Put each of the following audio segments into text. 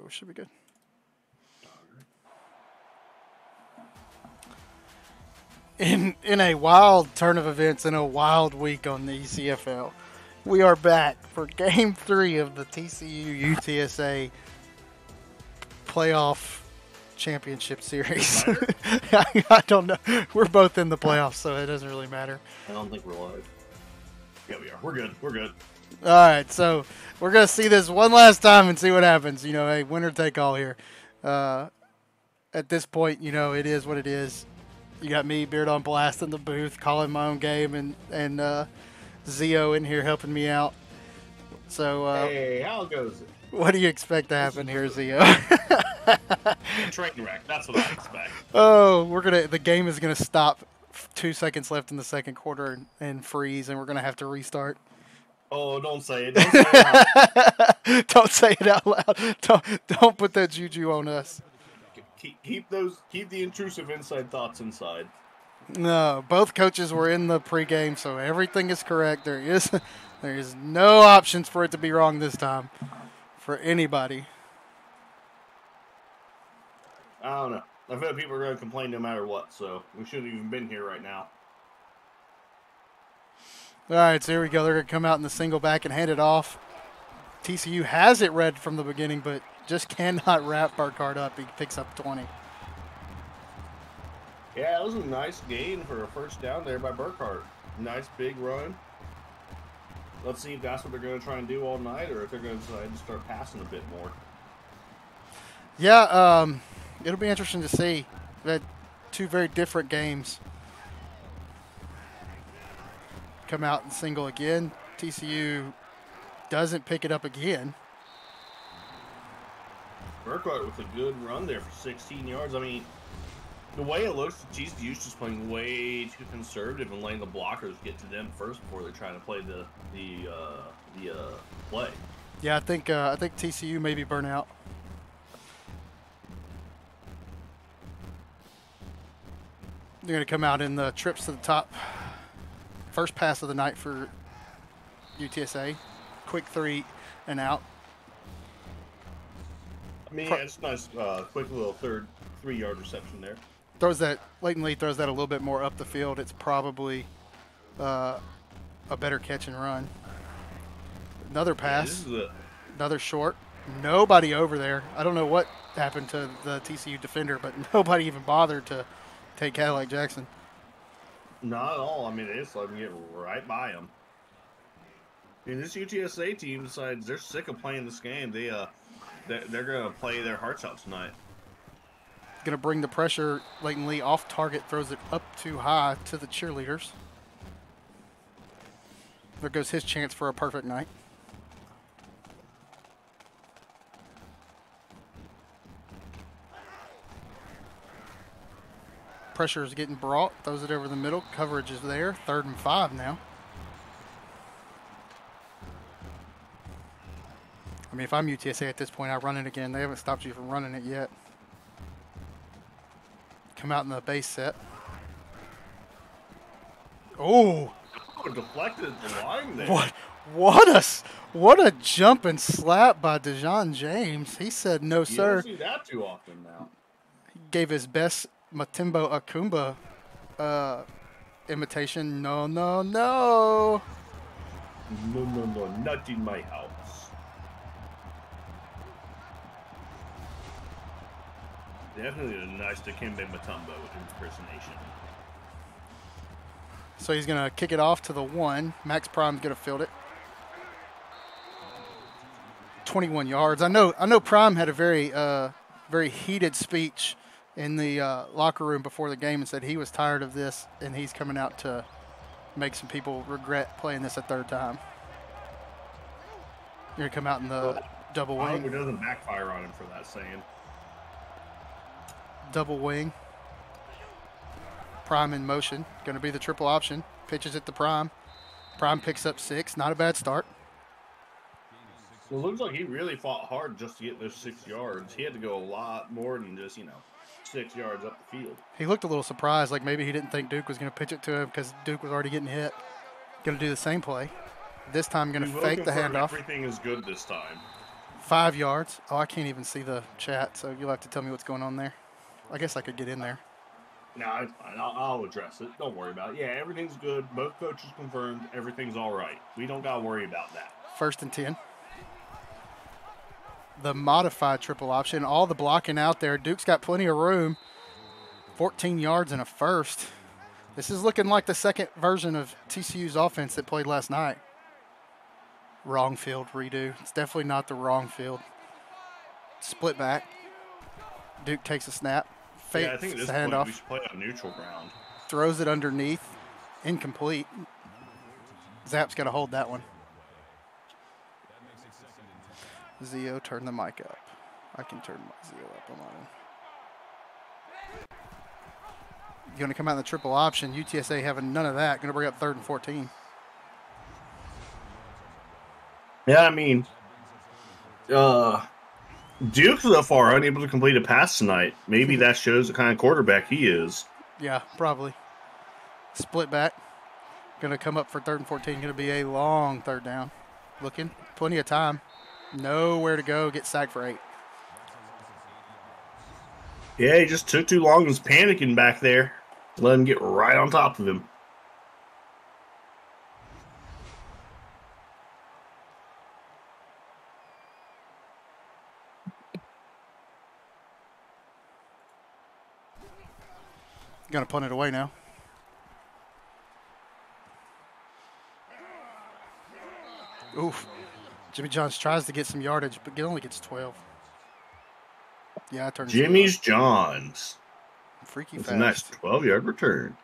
we should be good. In a wild turn of events, in a wild week on the ECFL, we are back for Game 3 of the TCU UTSA playoff championship series. I don't know. We're both in the playoffs, so it doesn't really matter. I don't think we're live. Yeah, we are. We're good. We're good. All right, so we're going to see this one last time and see what happens. You know, hey, winner take all here. At this point, you know, it is what it is. You got me, Beard on Blast, in the booth, calling my own game, and Zio in here helping me out. So, hey, how goes it? What do you expect to happen here, Zio? Train wreck. That's what I expect. Oh, the game is gonna stop. 2 seconds left in the second quarter and freeze, and we're gonna have to restart. Oh, don't say it. Don't say it. Don't say it out loud. Don't put that juju on us. Keep the intrusive inside thoughts inside. No, both coaches were in the pregame, so everything is correct. There is no options for it to be wrong this time for anybody. I don't know. I feel like people are going to complain no matter what, so we shouldn't have even been here right now. All right, so here we go. They're going to come out in the single back and hand it off. TCU has it read from the beginning, but just cannot wrap Burkhardt up. He picks up 20. Yeah, it was a nice gain for a first down there by Burkhardt. Nice big run. Let's see if that's what they're going to try and do all night, or if they're going to decide to start passing a bit more. Yeah, it'll be interesting to see. We had two very different games come out and single again. TCU doesn't pick it up again. Burkhardt with a good run there for 16 yards. I mean, the way it looks, TCU's just playing way too conservative and letting the blockers get to them first before they're trying to play the play. Yeah, I think TCU may be burnt out. They're going to come out in the trips to the top. First pass of the night for UTSA. Quick 3 and out. I mean, yeah, it's nice, quick little 3-yard reception there. Leighton Lee throws that a little bit more up the field. It's probably a better catch and run. Another pass. Yeah, another short. Nobody over there. I don't know what happened to the TCU defender, but nobody even bothered to take Cadillac Jackson. Not at all. I mean, they just let him get right by him. I mean, this UTSA team decides they're sick of playing this game. They're going to play their hearts out tonight. Going to bring the pressure. Leighton Lee off target, throws it up too high to the cheerleaders. There goes his chance for a perfect night. Pressure is getting brought. Throws it over the middle. Coverage is there. 3rd and 5 now. I mean, if I'm UTSA at this point, I run it again. They haven't stopped you from running it yet. Come out in the base set. Oh! Deflected the line there. What a jump and slap by DeJon James. He said no, sir. You don't see that too often now. He gave his best Matimbo Akumba imitation. No. No, not in my house. Definitely a nice Dikembe Mutombo impersonation. So he's going to kick it off to the 1. Max Prime's going to field it. 21 yards. I know Prime had a very heated speech in the locker room before the game and said he was tired of this and he's coming out to make some people regret playing this a 3rd time. You're going to come out in the double wing. I hope it doesn't backfire on him for that saying. Double wing. Prime in motion. Going to be the triple option. Pitches it to Prime. Prime picks up 6. Not a bad start. So it looks like he really fought hard just to get those 6 yards. He had to go a lot more than just, 6 yards up the field. He looked a little surprised, like maybe he didn't think Duke was going to pitch it to him because Duke was already getting hit. Going to do the same play. This time going to fake the handoff. Everything is good this time. 5 yards. Oh, I can't even see the chat, so you'll have to tell me what's going on there. I guess I could get in there. No, it's fine. I'll address it. Don't worry about it. Yeah, everything's good. Both coaches confirmed everything's all right. We don't got to worry about that. 1st and 10. The modified triple option. All the blocking out there. Duke's got plenty of room. 14 yards and a first. This is looking like the second version of TCU's offense that played last night. Wrong field redo. It's definitely not the wrong field. Split back. Duke takes a snap. Fakes I think at this the point handoff. we should play on neutral ground. Throws it underneath. Incomplete. Zapp's got to hold that one. Zio, turn the mic up. I can turn my Zio up on mine. Going to come out in the triple option. UTSA having none of that. Going to bring up 3rd and 14. Yeah, I mean, Duke so far unable to complete a pass tonight. Maybe that shows the kind of quarterback he is. Yeah, probably. Split back. Going to come up for 3rd and 14. Going to be a long 3rd down. Looking. Plenty of time. Nowhere to go. Get sacked for 8. Yeah, he just took too long and was panicking back there. Let him get right on top of him. Going to punt it away now. Oof. Jimmy Johns tries to get some yardage, but only gets 12. Yeah, I turned Jimmy's Johns. Freaky That's fast. a nice 12-yard return.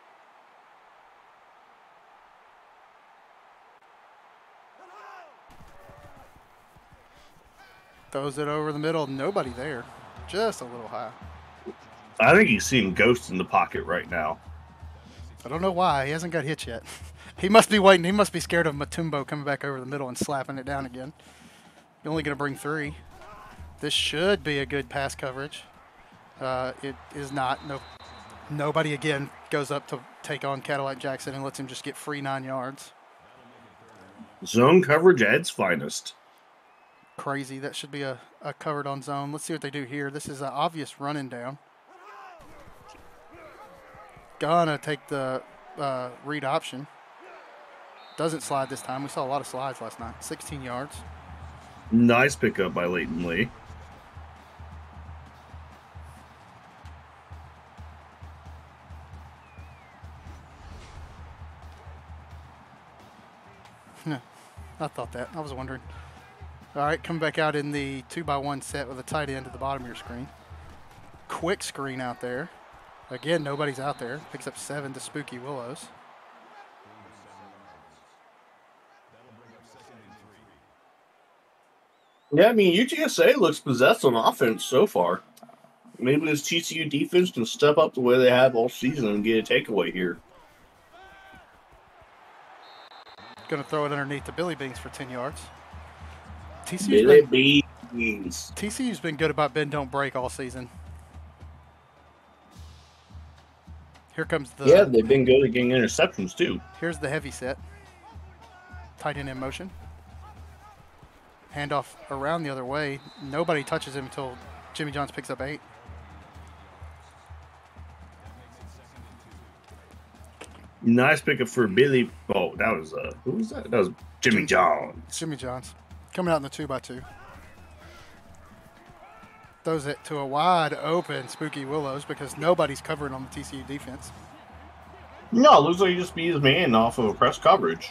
Throws it over the middle. Nobody there. Just a little high. I think he's seeing ghosts in the pocket right now. I don't know why. He hasn't got hit yet. He must be waiting. He must be scared of Matumbo coming back over the middle and slapping it down again. You're only going to bring 3. This should be a good pass coverage. It is not. Nobody again goes up to take on Cadillac Jackson and lets him just get free 9 yards. Zone coverage at its finest. Crazy. That should be a covered on zone. Let's see what they do here. This is an obvious running down. Gonna take the read option. Doesn't slide this time. We saw a lot of slides last night. 16 yards. Nice pickup by Leighton Lee. I thought that. I was wondering. All right, come back out in the 2x1 set with a tight end at the bottom of your screen. Quick screen out there. Again, nobody's out there. Picks up 7 to Spooky Willows. Yeah, I mean, UTSA looks possessed on offense so far. Maybe this TCU defense can step up the way they have all season and get a takeaway here. Going to throw it underneath the Billy Beans for 10 yards. TCU's been good about bend, don't break all season. Here comes the... Yeah, they've been good at getting interceptions, too. Here's the heavy set. Tight end in motion. Handoff around the other way. Nobody touches him until Jimmy Johns picks up 8. Nice pickup for Billy. Oh, that was who was that? That was Jimmy Johns. Jimmy Johns coming out in the 2x2. Throws it to a wide open Spooky Willows because nobody's covering on the TCU defense. No, it looks like he just beat his man off of a press coverage.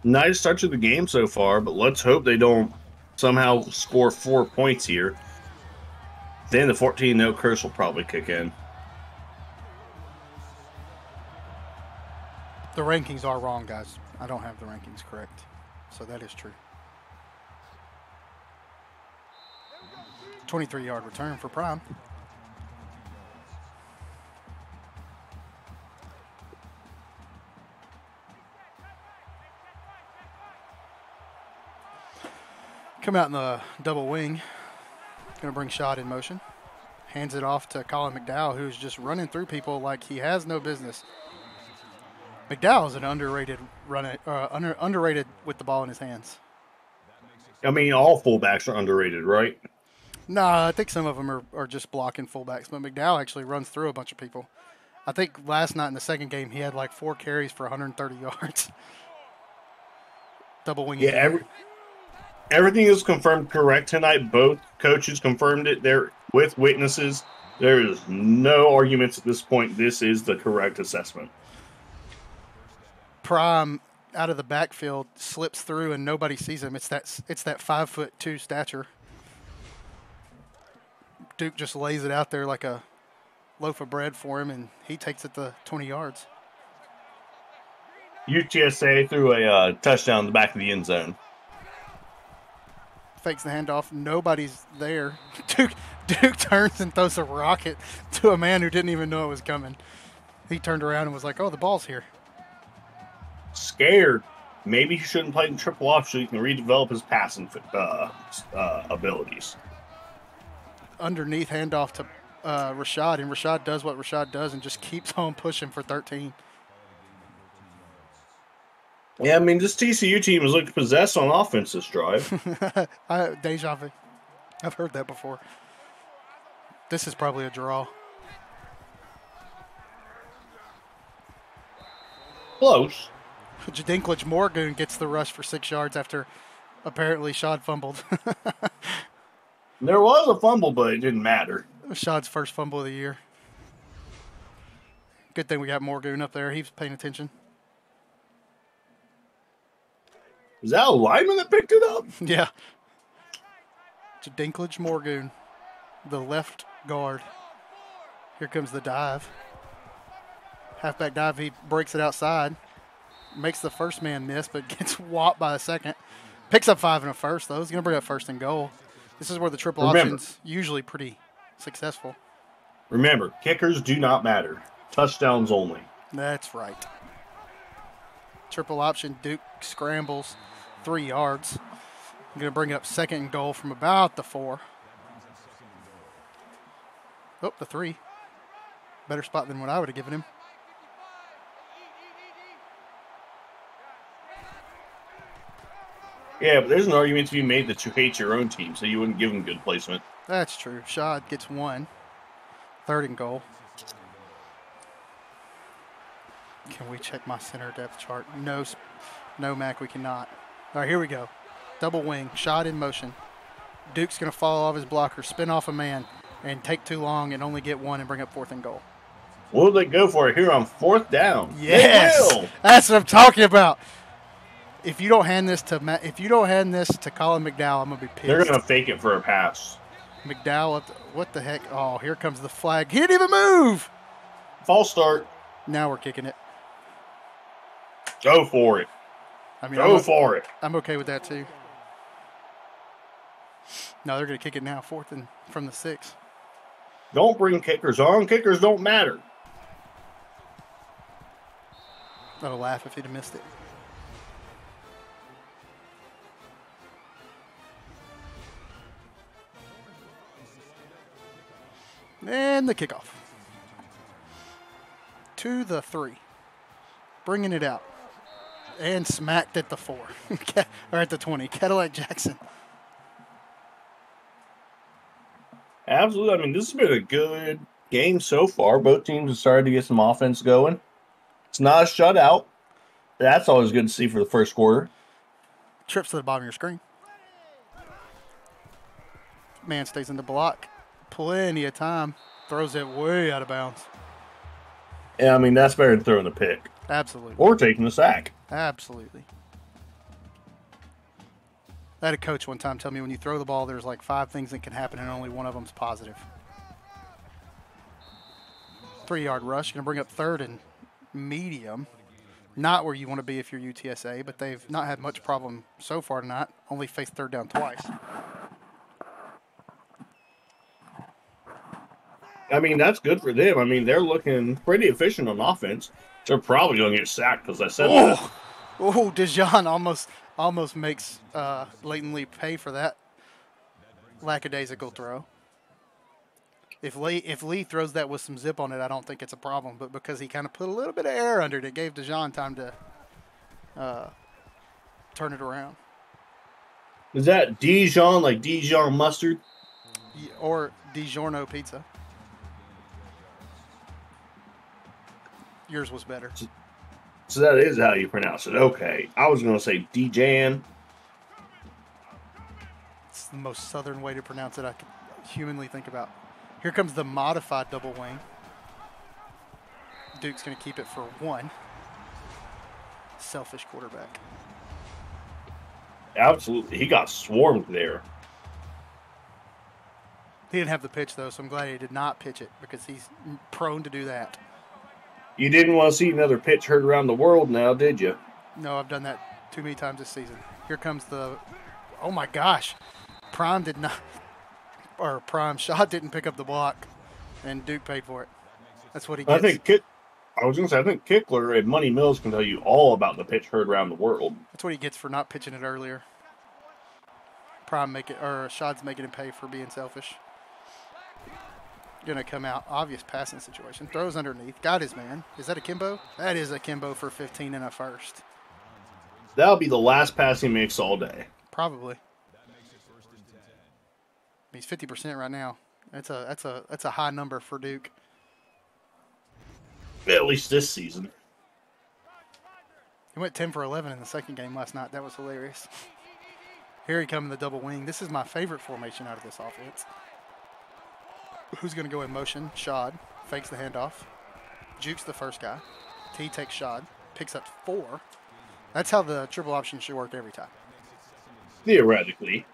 Nice start to the game so far, but let's hope they don't somehow score 4 points here. Then the 14-0 curse will probably kick in. The rankings are wrong, guys. I don't have the rankings correct. So that is true. 23-yard return for Prime. Come out in the double wing. Going to bring shot in motion. Hands it off to Colin McDowell, who's just running through people like he has no business. McDowell is an underrated underrated with the ball in his hands. I mean, all fullbacks are underrated, right? No, I think some of them are just blocking fullbacks, but McDowell actually runs through a bunch of people. I think last night in the second game he had like 4 carries for 130 yards. Double wing. Yeah, everything is confirmed correct tonight. Both coaches confirmed it there with witnesses. There is no arguments at this point. This is the correct assessment. Prime out of the backfield slips through and nobody sees him. It's that 5'2" stature. Duke just lays it out there like a loaf of bread for him, and he takes it to 20 yards. UTSA threw a touchdown in the back of the end zone. Fakes the handoff. Nobody's there. Duke turns and throws a rocket to a man who didn't even know it was coming. He turned around and was like, oh, the ball's here. Scared. Maybe he shouldn't play in triple option so he can redevelop his passing abilities. Underneath handoff to Rashad, and Rashad does what Rashad does and just keeps on pushing for 13. Yeah, I mean, this TCU team has looked possessed on offense this drive. Deja vu. I've heard that before. This is probably a draw. Close. Jadinkledge Morgan gets the rush for 6 yards after apparently Shad fumbled. There was a fumble, but it didn't matter. Shad's first fumble of the year. Good thing we got Morgan up there. He was paying attention. Is that a lineman that picked it up? Yeah. Jadinkledge Morgan, the left guard. Here comes the dive. Halfback dive. He breaks it outside. Makes the first man miss, but gets whopped by the second. Picks up 5 and a first, though. He's going to bring up first and goal. This is where the triple option's usually pretty successful. Remember, kickers do not matter. Touchdowns only. That's right. Triple option. Duke scrambles 3 yards. I'm going to bring up second and goal from about the 4. Oh, the 3. Better spot than what I would have given him. Yeah, but there's an argument to be made that you hate your own team, so you wouldn't give them good placement. That's true. Shad gets 1. Third and goal. Can we check my center depth chart? No, Mac, we cannot. All right, here we go. Double wing, Shad in motion. Duke's going to fall off his blocker, spin off a man, and take too long and only get 1 and bring up 4th and goal. Will they go for it here on 4th down? Yes, they will. That's what I'm talking about. If you don't hand this to Colin McDowell, I'm gonna be pissed. They're gonna fake it for a pass. McDowell, what the heck? Oh, here comes the flag. He didn't even move. False start. Now we're kicking it. Go for it. I mean, Go for it. I'm okay with that too. No, they're gonna kick it now. 4th and from the 6. Don't bring kickers on. Kickers don't matter. I would laugh if he'd have missed it. And the kickoff. To the 3. Bringing it out. And smacked at the 4. Or at the 20. Cadillac Jackson. Absolutely. I mean, this has been a good game so far. Both teams have started to get some offense going. It's not a shutout. That's always good to see for the first quarter. Trips to the bottom of your screen. Man stays in the block. Plenty of time. Throws it way out of bounds. Yeah, I mean, that's better than throwing the pick. Absolutely. Or taking the sack. Absolutely. I had a coach one time tell me when you throw the ball, there's like 5 things that can happen and only one of them's positive. 3-yard rush. Going to bring up 3rd and medium. Not where you want to be if you're UTSA, but they've not had much problem so far tonight. Only faced 3rd down twice. I mean, that's good for them. I mean, they're looking pretty efficient on offense. They're probably going to get sacked because I said that. Oh, Dijon almost makes Leighton Lee pay for that lackadaisical throw. If Lee throws that with some zip on it, I don't think it's a problem. But because he kind of put a little bit of air under it, it gave Dijon time to turn it around. Is that Dijon, like Dijon mustard? Or DiGiorno pizza. Yours was better. So that is how you pronounce it. Okay. I was going to say Dijon. It's the most southern way to pronounce it I could humanly think about. Here comes the modified double wing. Duke's going to keep it for one. Selfish quarterback. Absolutely. He got swarmed there. He didn't have the pitch, though, so I'm glad he did not pitch it because he's prone to do that. You didn't want to see another pitch heard around the world now, did you? No, I've done that too many times this season. Here comes the... Oh, my gosh. Prime did not... Or Prime Shot didn't pick up the block, and Duke paid for it. That's what he gets. I was going to say, I think Kickler and Money Mills can tell you all about the pitch heard around the world. That's what he gets for not pitching it earlier. Shot's making him pay for being selfish. Going to come out. Obvious passing situation. Throws underneath. Got his man. Is that a Kimbo? That is a Kimbo for 15 and a first. That'll be the last pass he makes all day. Probably. He's 50% right now. That's a high number for Duke. At least this season. He went 10 for 11 in the second game last night. That was hilarious. Here he comes in the double wing. This is my favorite formation out of this offense. Who's going to go in motion? Shad fakes the handoff. Jukes the first guy. T takes Shad. Picks up 4. That's how the triple option should work every time. Theoretically.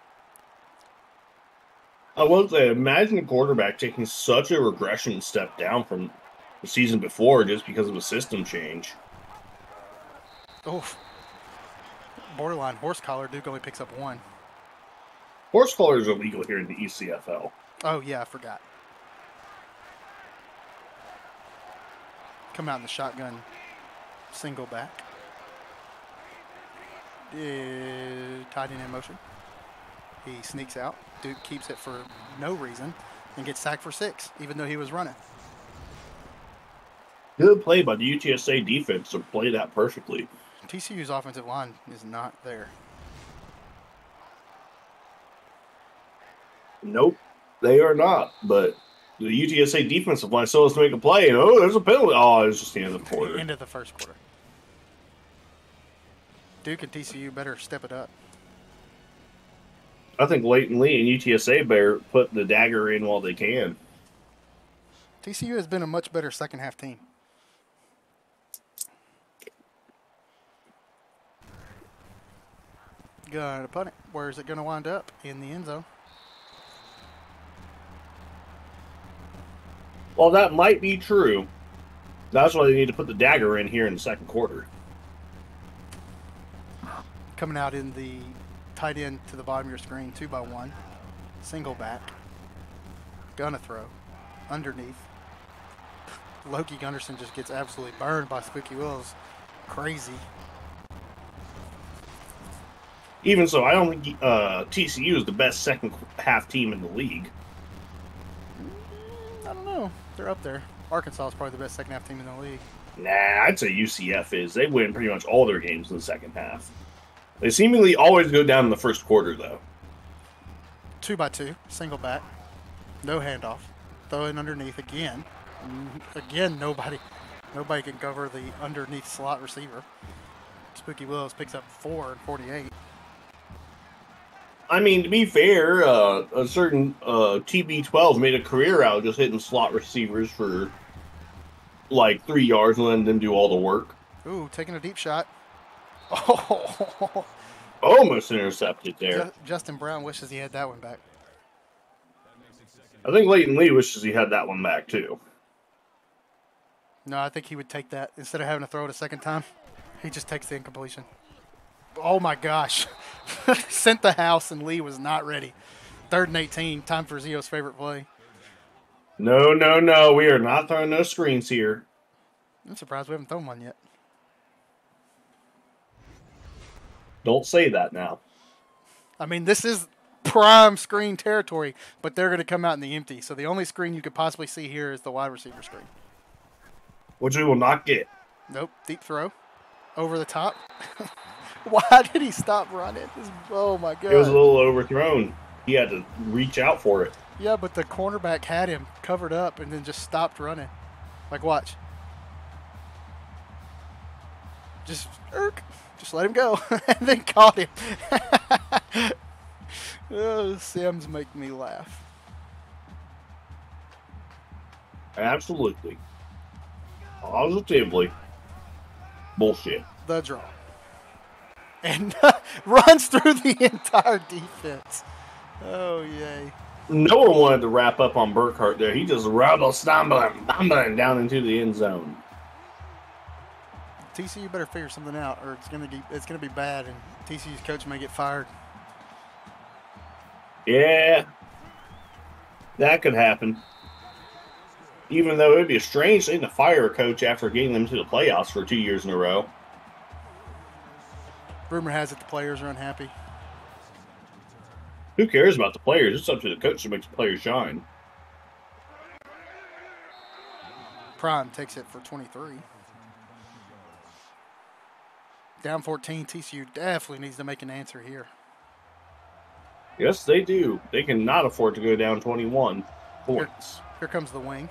I will say, imagine a quarterback taking such a regression step down from the season before just because of a system change. Oof. Borderline horse collar. Duke only picks up 1. Horse collars are illegal here in the ECFL. Oh, yeah, I forgot. Come out in the shotgun single back. Tight end in motion. He sneaks out. Duke keeps it for no reason and gets sacked for 6, even though he was running. Good play by the UTSA defense to play that perfectly. TCU's offensive line is not there. Nope, they are not. But the UTSA defensive line still has to make a play. And, there's a penalty. Oh, it's just the end of the quarter. End of the first quarter. Duke and TCU better step it up. I think Leighton Lee and UTSA better put the dagger in while they can. TCU has been a much better second half team. Gonna punt it. Where is it going to wind up? In the end zone. Well, that might be true. That's why they need to put the dagger in here in the second quarter. Coming out in the tight end to the bottom of your screen, 2x1. Single back. Gonna throw. Underneath. Loki Gunderson just gets absolutely burned by Spooky Wills. Crazy. Even so, I don't think TCU is the best second half team in the league. I don't know. They're up there. Arkansas is probably the best second half team in the league. Nah, I'd say UCF is. They win pretty much all their games in the second half. They seemingly always go down in the first quarter, though. 2x2. Single back. No handoff. Throw in underneath again. Again, nobody can cover the underneath slot receiver. Spooky Willows picks up 4 and 48. I mean, to be fair, a certain TB12 made a career out of just hitting slot receivers for like 3 yards and letting them do all the work. Ooh, taking a deep shot. Oh, almost intercepted there. Justin Brown wishes he had that one back. I think Leighton Lee wishes he had that one back, too. No, I think he would take that. Instead of having to throw it a second time, he just takes the incompletion. Oh, my gosh. Sent the house, and Lee was not ready. 3rd and 18. Time for Zio's favorite play. No, no, no. We are not throwing no screens here. I'm surprised we haven't thrown one yet. Don't say that now. I mean, this is prime screen territory, but they're going to come out in the empty. So the only screen you could possibly see here is the wide receiver screen. Which we will not get. Nope. Deep throw. Over the top. Why did he stop running? Oh, my God. It was a little overthrown. He had to reach out for it. Yeah, but the cornerback had him covered up and then just stopped running. Like, watch. Just let him go. And then caught him. Oh, Sims make me laugh. Absolutely. Positively. Bullshit. The draw. And runs through the entire defense. Oh, yay. No one wanted to wrap up on Burkhart there. He just rattled, stumbling down into the end zone. TCU better figure something out, or it's gonna be bad, and TCU's coach may get fired. Yeah, that could happen. Even though it'd be a strange thing to fire a coach after getting them to the playoffs for 2 years in a row. Rumor has it the players are unhappy. Who cares about the players? It's up to the coach to make the players shine. Prime takes it for 23. Down 14, TCU definitely needs to make an answer here. Yes, they do. They cannot afford to go down 21 points. Here comes the wing.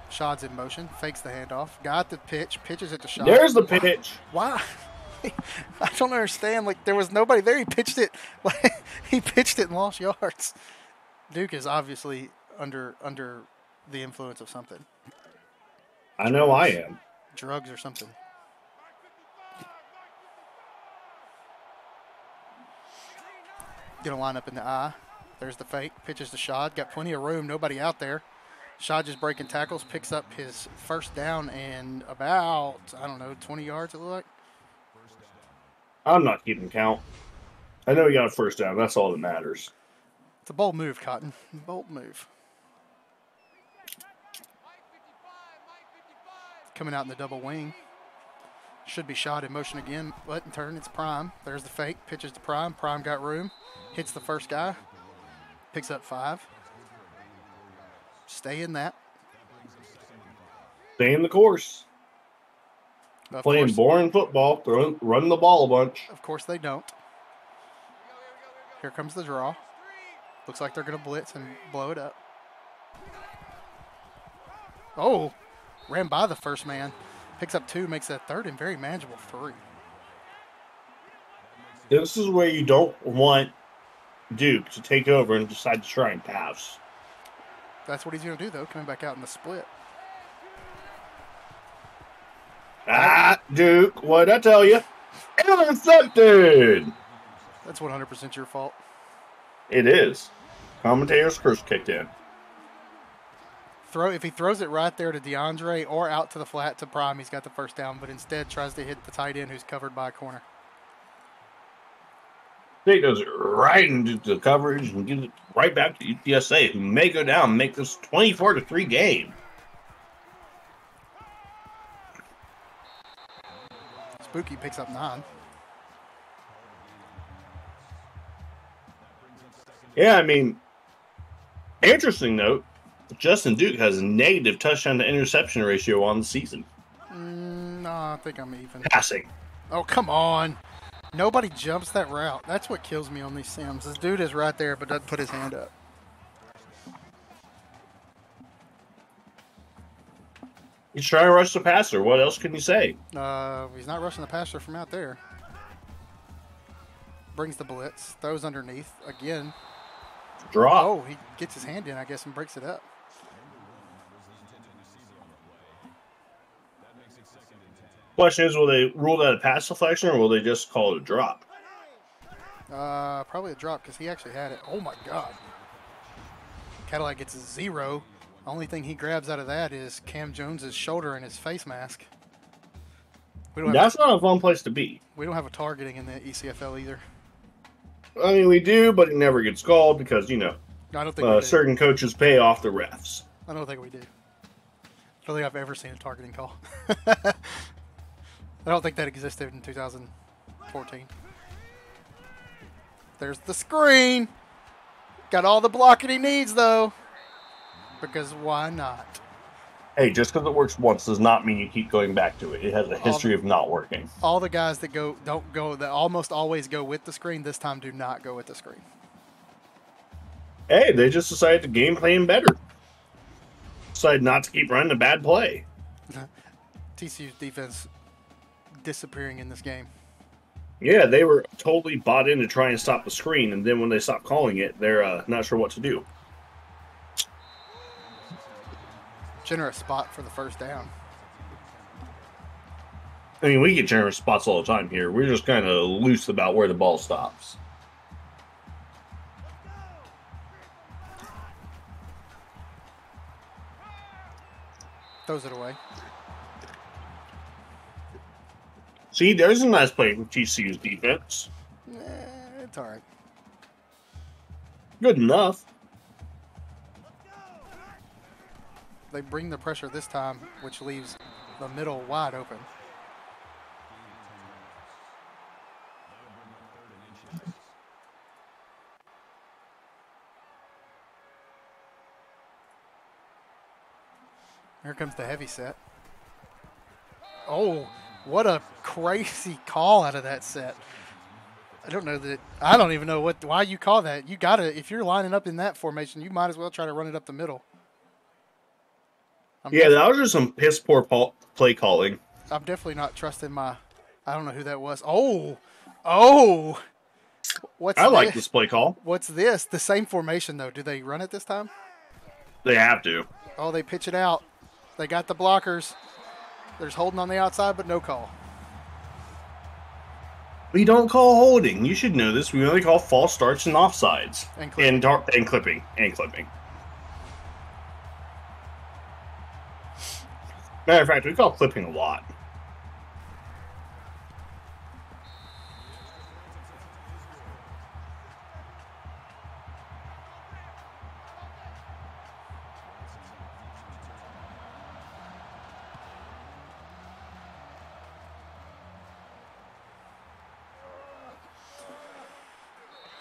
Shad's in motion, fakes the handoff, got the pitch, pitches it to Shad. There's the pitch. Why? I don't understand. Like, there was nobody there. He pitched it. Like, he pitched it and lost yards. Duke is obviously under the influence of something. I know I am. Drugs or something. Gonna line up in the eye. There's the fake. Pitches to Shad. Got plenty of room. Nobody out there. Shad just breaking tackles. Picks up his first down and about, 20 yards it looked like. I'm not keeping count. I know he got a first down. That's all that matters. It's a bold move, Cotton. Bold move. Coming out in the double wing. Should be Shot in motion again. Button turn. It's Prime. There's the fake. Pitches to Prime. Prime got room. Hits the first guy. Picks up 5. Stay in that. Stay in the course. Playing boring football. Run the ball a bunch. Of course they don't. Here comes the draw. Looks like they're going to blitz and blow it up. Oh, ran by the first man. Picks up 2, makes that third and very manageable 3. This is where you don't want Duke to take over and decide to try and pass. That's what he's going to do, though, coming back out in the split. Duke, what'd I tell you? Intercepted! That's 100% your fault. It is. Commentator's curse kicked in. If he throws it right there to DeAndre or out to the flat to Prime, he's got the first down, but instead tries to hit the tight end who's covered by a corner. State goes right into the coverage and gives it right back to UTSA, who may go down and make this 24-3 game. Spooky picks up 9. Yeah, I mean, interesting note, Justin Duke has a negative touchdown to interception ratio on the season. No, I think I'm even. Passing. Oh, come on. Nobody jumps that route. That's what kills me on these sims. This dude is right there, but doesn't put his hand up. He's trying to rush the passer. What else can you say? He's not rushing the passer from out there. Brings the blitz. Throws underneath. Again. Drop. Oh, he gets his hand in, I guess, and breaks it up. Question is, will they rule that a pass deflection, or will they just call it a drop? Probably a drop, because he actually had it. Oh, my God. Cadillac gets a 0. The only thing he grabs out of that is Cam Jones's shoulder and his face mask. That's not a fun place to be. We don't have a targeting in the ECFL either. I mean, we do, but it never gets called because, I don't think certain coaches pay off the refs. I don't think we do. I don't think I've ever seen a targeting call. I don't think that existed in 2014. There's the screen. Got all the blocking he needs, though. Because why not? Hey, just because it works once does not mean you keep going back to it. It has a history of not working. All the guys that don't go, that almost always go with the screen, this time do not go with the screen. Hey, they just decided to game plan better. Decided not to keep running a bad play. TCU's defense disappearing in this game. Yeah, they were totally bought in to try and stop the screen, and then when they stopped calling it, they're not sure what to do. Generous spot for the first down. I mean, we get generous spots all the time here. We're just kind of loose about where the ball stops. Throws it away. See, there's a nice play from TCU's defense. It's all right. Good enough. They bring the pressure this time, which leaves the middle wide open. Here comes the heavy set. Oh, what a crazy call out of that set. I don't even know why you call that. You gotta, if you're lining up in that formation, you might as well try to run it up the middle. Yeah, that was just some piss poor play calling. I'm definitely not trusting I don't know who that was. Oh. I like this play call. What's this? The same formation, though. Do they run it this time? They have to. Oh, they pitch it out. They got the blockers. There's holding on the outside, but no call. We don't call holding. You should know this. We only call false starts and offsides. And clipping. And clipping. And clipping. Matter of fact, we call clipping a lot.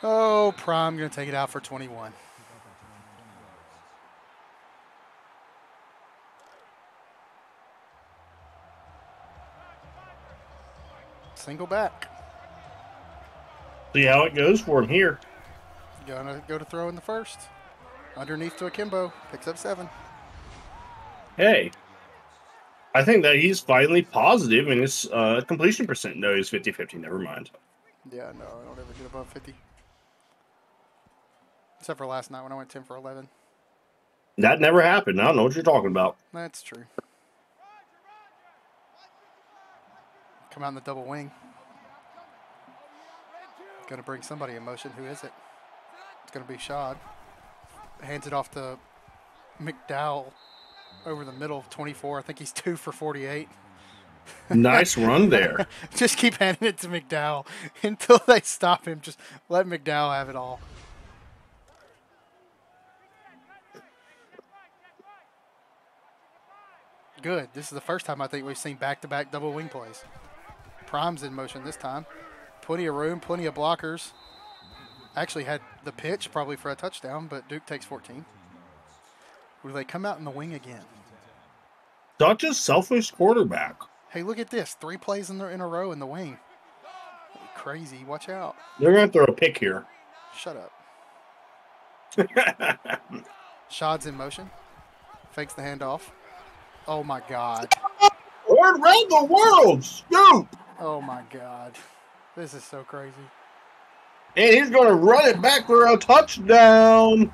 Oh, Prime going to take it out for 21. Single back. See how it goes for him here. Gonna go to throw in the first. Underneath to Akimbo. Picks up 7. Hey. I think that he's finally positive in his completion percent. No, he's 50-50. Never mind. Yeah, no, I don't ever get above 50. Except for last night when I went 10 for 11. That never happened. I don't know what you're talking about. That's true. Come out in the double wing. Going to bring somebody in motion. Who is it? It's going to be Shad. Hands it off to McDowell over the middle, 24. I think he's 2 for 48. Nice run there. Just keep handing it to McDowell until they stop him. Just let McDowell have it all. Good. This is the first time I think we've seen back-to-back double wing plays. Prime's in motion this time. Plenty of room, plenty of blockers. Actually had the pitch probably for a touchdown, but Duke takes 14. Will they come out in the wing again? Such a selfish quarterback. Hey, look at this. 3 plays in a row in the wing. Crazy. Watch out. They're going to throw a pick here. Shut up. Shad's in motion. Fakes the handoff. Oh, my God. Word around the world, Scoop. Oh, my God. This is so crazy. And he's going to run it back for a touchdown.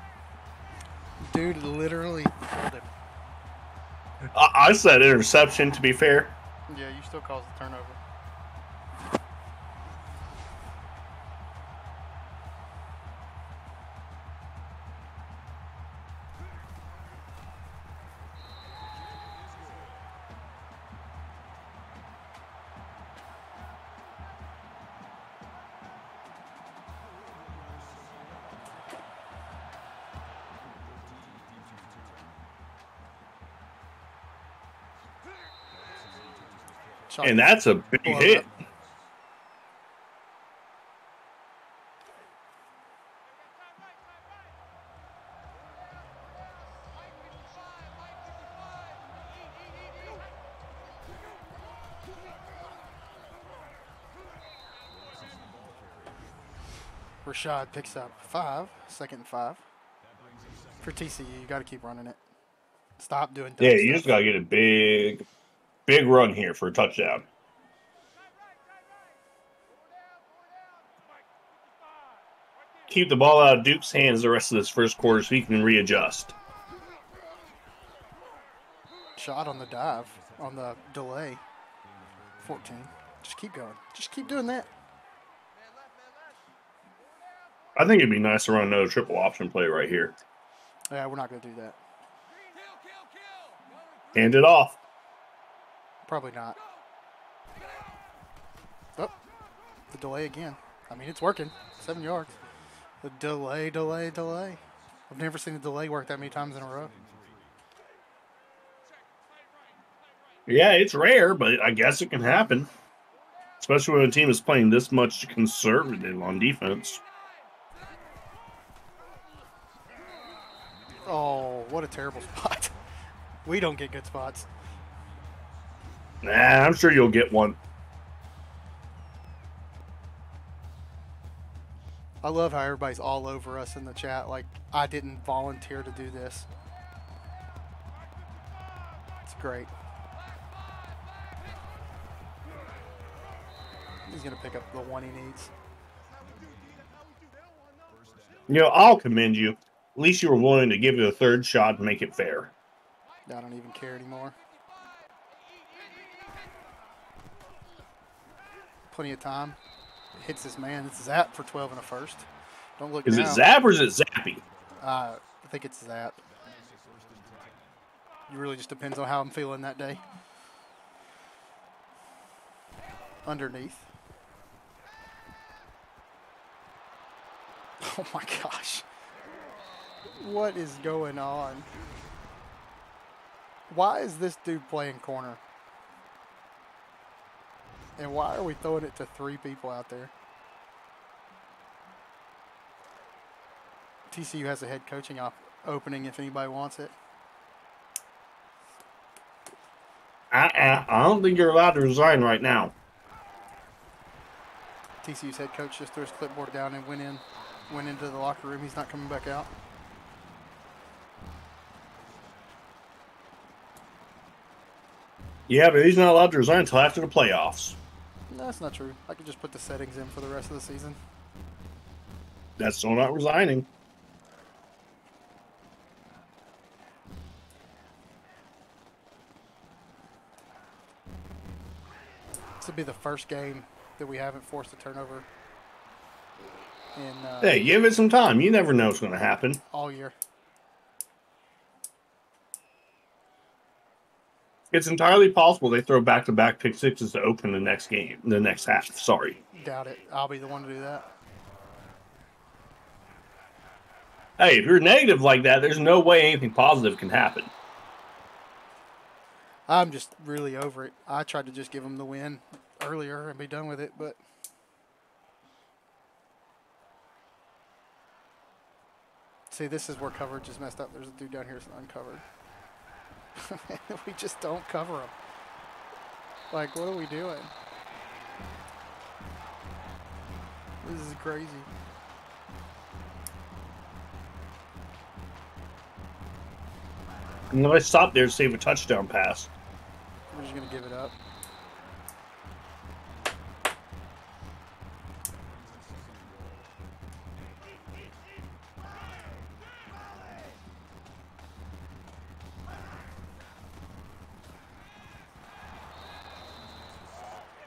Dude literally killed him. I said interception, to be fair. Yeah, you still calls the turnover. And that's a big hit. Rashad picks up 5, second and 5. For TCU, you got to keep running it. Stop doing dumb Yeah, stuff. you just got to get a big run here for a touchdown. Keep the ball out of Duke's hands the rest of this first quarter so he can readjust. Shot on the dive, on the delay. 14. Just keep going. Just keep doing that. I think it'd be nice to run another triple option play right here. Yeah, we're not going to do that. Hand it off. Probably not. Oh, the delay again. I mean, it's working. 7 yards. The delay. I've never seen a delay work that many times in a row. Yeah, it's rare, but I guess it can happen. Especially when a team is playing this much conservative on defense. Oh, what a terrible spot. We don't get good spots. Nah, I'm sure you'll get one. I love how everybody's all over us in the chat. Like, I didn't volunteer to do this. It's great. He's going to pick up the one he needs. You know, I'll commend you. At least you were willing to give it a third shot and make it fair. I don't even care anymore. Plenty of time. Hits this man. It's Zap for 12 and a first. Don't look Is down. it Zap or is it Zappy? I think it's Zap. It really just depends on how I'm feeling that day. Underneath. Oh my gosh. What is going on? Why is this dude playing corner? And why are we throwing it to 3 people out there? TCU has a head coaching opening if anybody wants it. I don't think you're allowed to resign right now. TCU's head coach just threw his clipboard down and went into the locker room. He's not coming back out. Yeah, but he's not allowed to resign until after the playoffs. No, that's not true. I could just put the settings in for the rest of the season. That's still not resigning. This will be the first game that we haven't forced a turnover in Hey, give it some time. You never know what's going to happen. all year. It's entirely possible they throw back-to-back pick sixes to open the next game, the next half. Sorry. Doubt it. I'll be the one to do that. Hey, if you're negative like that, there's no way anything positive can happen. I'm just really over it. I tried to just give them the win earlier and be done with it, but see, this is where coverage is messed up. There's a dude down here that's uncovered. We just don't cover him. Like, what are we doing? This is crazy. And I stopped there to save a touchdown pass. We're just going to give it up.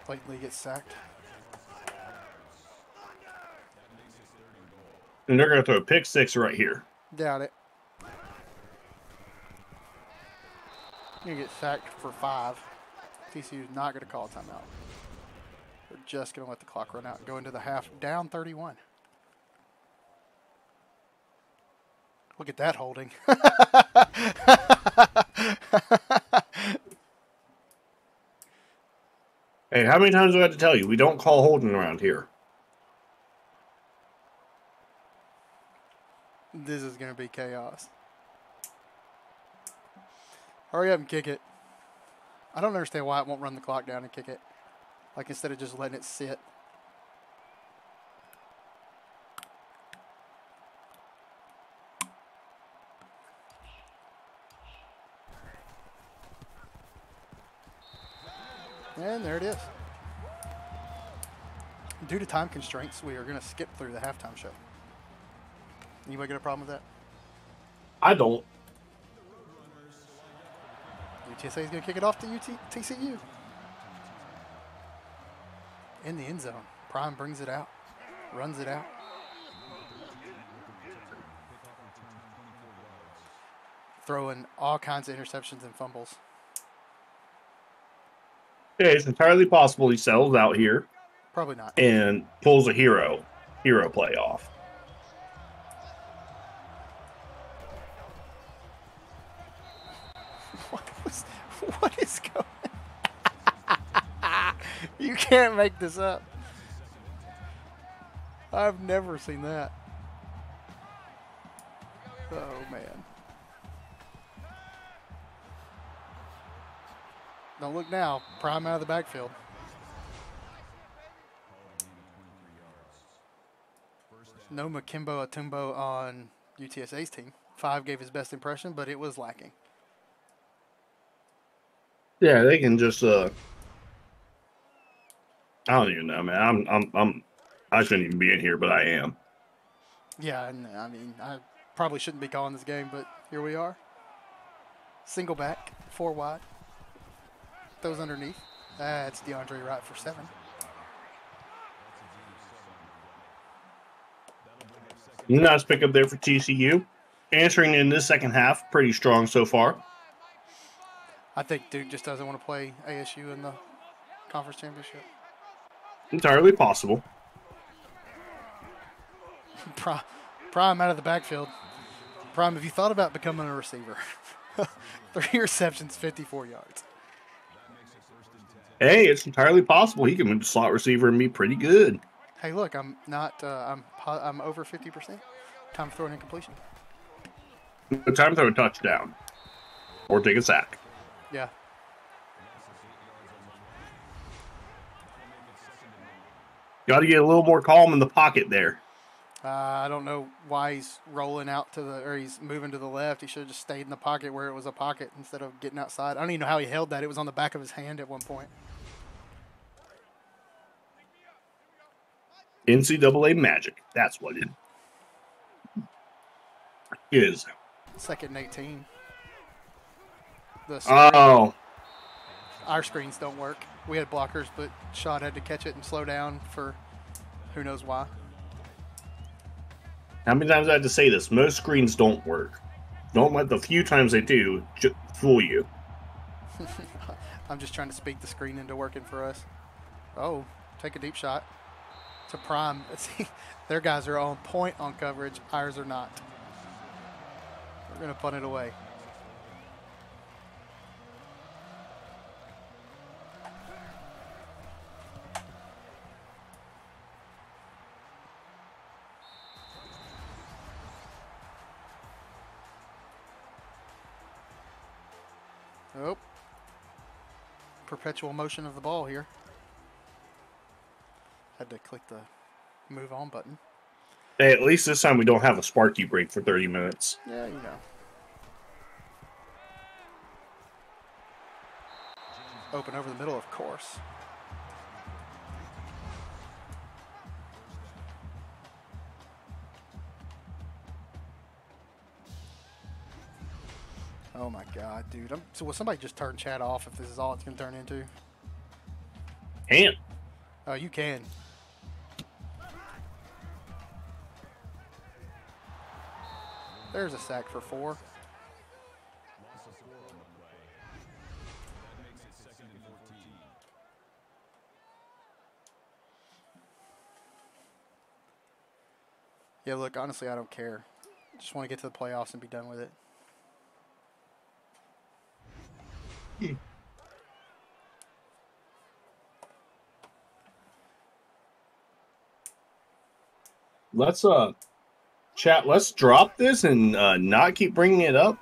Blatantly gets sacked. And they're going to throw a pick six right here. Doubt it. You're going to get sacked for 5. TCU's not going to call a timeout. They're just going to let the clock run out and go into the half down 31. Look at that holding. Hey, how many times do I have to tell you? We don't call holding around here. This is going to be chaos. Hurry up and kick it. I don't understand why it won't run the clock down and kick it. Like, instead of just letting it sit. And there it is. Due to time constraints, we are going to skip through the halftime show. Anybody got a problem with that? I don't. UTSA is going to kick it off to TCU. In the end zone. Prime brings it out. Runs it out. Throwing all kinds of interceptions and fumbles. Yeah, it's entirely possible he settles out here. Probably not. And pulls a hero play off. What is going on? You can't make this up. I've never seen that. Oh, man. Don't look now. Prime out of the backfield. No Makimbo Atumbo on UTSA's team. 5 gave his best impression, but it was lacking. Yeah, they can just I don't even know, man. I shouldn't even be in here, but I am. Yeah, I mean, I probably shouldn't be calling this game, but here we are. Single back, 4 wide. Those underneath. That's DeAndre Wright for 7. Nice pickup there for TCU. Answering in this second half, pretty strong so far. I think Duke just doesn't want to play ASU in the conference championship. Entirely possible. Prime out of the backfield. Prime, have you thought about becoming a receiver? 3 receptions, 54 yards. Hey, it's entirely possible he can slot receiver and be pretty good. Hey, look, I'm not. I'm over 50%. Time to throw an incompletion. Time to throw a touchdown or take a sack. Yeah. Got to get a little more calm in the pocket there. I don't know why he's rolling out or he's moving to the left. He should have just stayed in the pocket where it was a pocket instead of getting outside. I don't even know how he held that. It was on the back of his hand at one point. NCAA magic. That's what it is. 2nd and 18. Our screens don't work. We had blockers, but Shot had to catch it and slow down for who knows why. How many times I have to say this? Most screens don't work. Don't let the few times they do fool you. I'm just trying to speak the screen into working for us. Oh, take a deep shot to Prime. See, their guys are on point on coverage. Ours are not. We're going to punt it away. Oh. Perpetual motion of the ball here. Had to click the move on button. Hey, at least this time we don't have a Sparky break for 30 minutes. Yeah, you know. Open over the middle, of course. Oh my God, dude. So will somebody just turn chat off if this is all it's going to turn into? Can't. Oh, you can. There's a sack for 4. Yeah, look, honestly, I don't care. Just want to get to the playoffs and be done with it. Let's chat. Let's drop this and not keep bringing it up.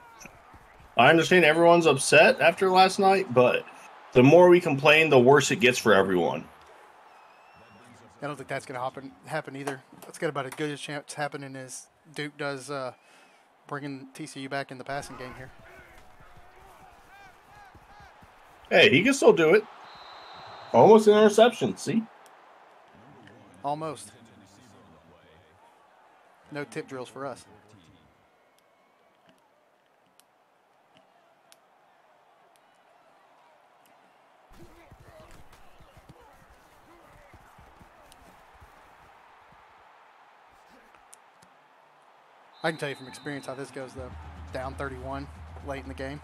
I understand everyone's upset after last night, but the more we complain, the worse it gets for everyone. I don't think that's going to happen either. That's got about as good a chance happening as Duke does bringing TCU back in the passing game here. Hey, he can still do it. Almost an interception. See? Almost. No tip drills for us. I can tell you from experience how this goes, though. Down 31 late in the game.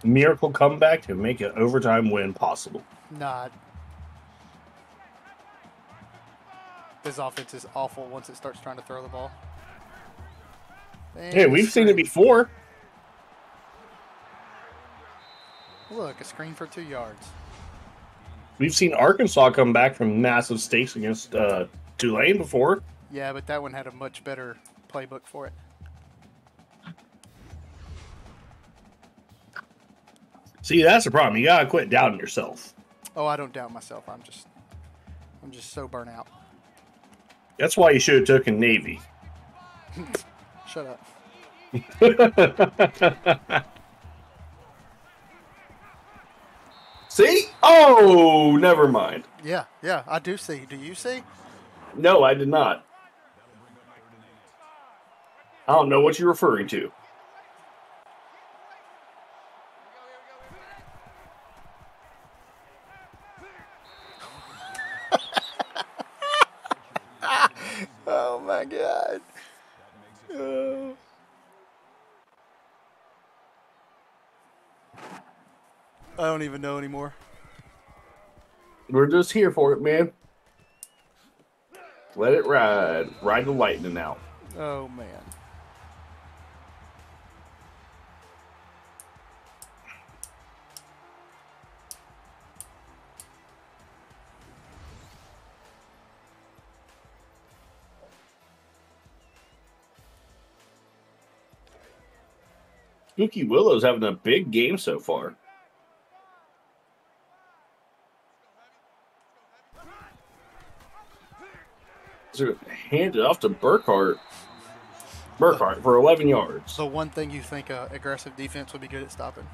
Miracle comeback to make an overtime win possible. Not. This offense is awful once it starts trying to throw the ball. And Hey, we've seen it before. Look, a screen for 2 yards. We've seen Arkansas come back from massive stakes against Tulane before. Yeah, but that one had a much better playbook for it. See, that's the problem. You gotta quit doubting yourself. Oh, I don't doubt myself. I'm just so burnt out. That's why you should have taken Navy. Shut up. See? Oh, never mind. Yeah, I do see. Do you see? No, I did not. I don't know what you're referring to. Oh my God. I don't even know anymore. We're just here for it, man. Let it ride. Ride the lightning out. Oh man. Spooky Willow's having a big game so far. So hand it off to Burkhart. Burkhart for 11 yards. The one thing you think aggressive defense would be good at stopping.